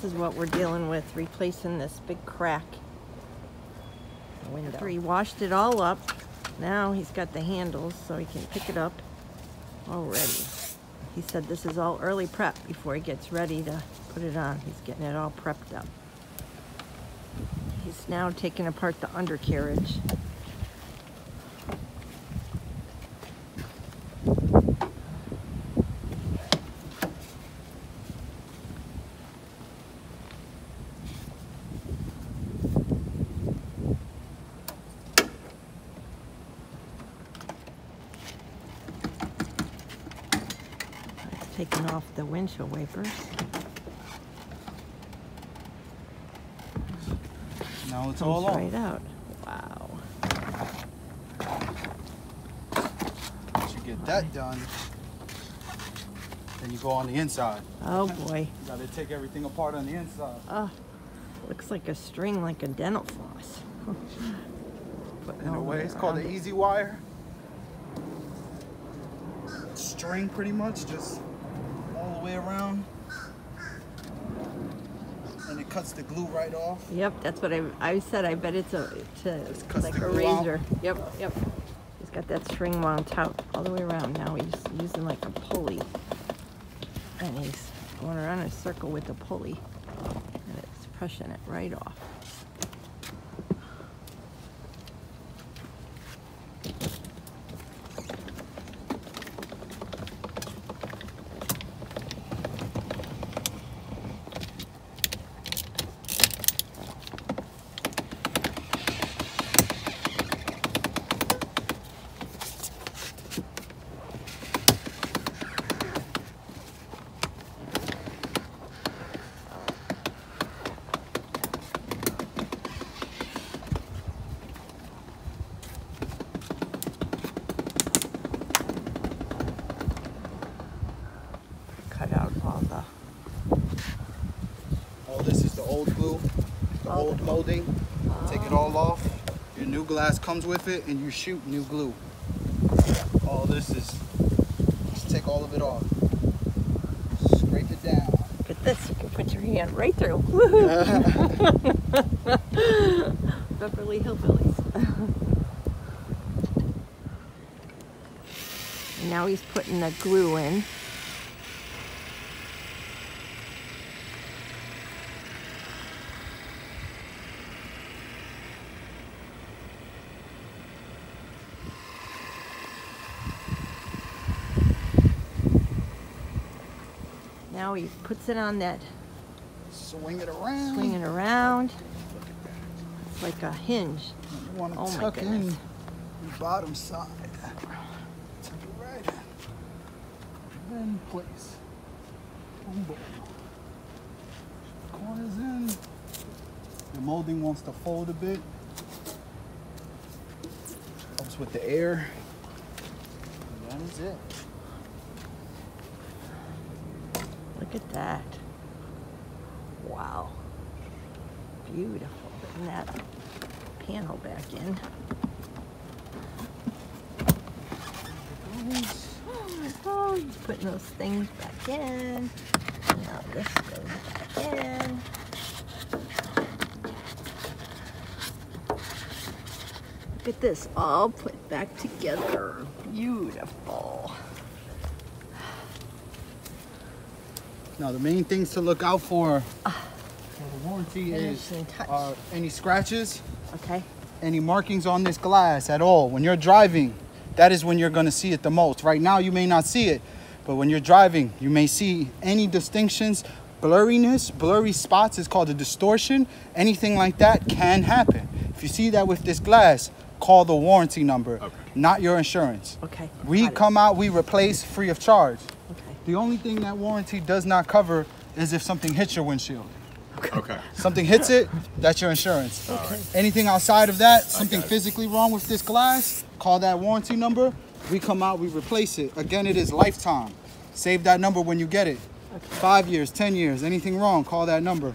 this is what we're dealing with, replacing this big crack in the window. After he washed it all up, now he's got the handles so he can pick it up already. He said this is all early prep before he gets ready to put it on. He's getting it all prepped up. He's now taking apart the undercarriage. Taking off the windshield wipers. Now it's all off. Right out. Wow. Once you get that done, then you go on the inside. Oh boy. You gotta take everything apart on the inside. Oh, looks like a string, like a dental floss. In a way, it's called the easy wire. String, pretty much, just all the way around, and it cuts the glue right off. Yep, that's what I said. I bet it's like a razor. Yep. He's got that string wound out all the way around. Now he's using like a pulley, and he's going around in a circle with the pulley, and it's pushing it right off. Cut out all the... All this is the old glue, the old molding. Take it all off. Your new glass comes with it, and you shoot new glue. All this is, just take all of it off. Scrape it down. Look at this, you can put your hand right through. Woohoo! Beverly Hillbillies. And now he's putting the glue in. Now he puts it on that. Swing it around. Swing it around. It's like a hinge. You want to Oh my tuck in goodness. the bottom side. Tuck it right in. Then place. Boom, boom. Corners in. The molding wants to fold a bit. Helps with the air. And that is it. Look at that. Wow. Beautiful. Putting that panel back in. Oh, he's putting those things back in. Now this goes back in. Look at this all put back together. Beautiful. Now the main things to look out for the warranty is any scratches, okay, any markings on this glass at all. When you're driving, that is when you're going to see it the most. Right now you may not see it, but when you're driving you may see any distinctions, blurriness, blurry spots is called a distortion. Anything like that can happen. If you see that with this glass, call the warranty number, not your insurance. Okay. We come out, we replace free of charge. Okay. The only thing that warranty does not cover is if something hits your windshield. Okay. Something hits it, that's your insurance. Okay. Anything outside of that, something physically wrong with this glass, call that warranty number. We come out, we replace it. Again, it is lifetime. Save that number when you get it. Okay. 5 years, 10 years, anything wrong, call that number.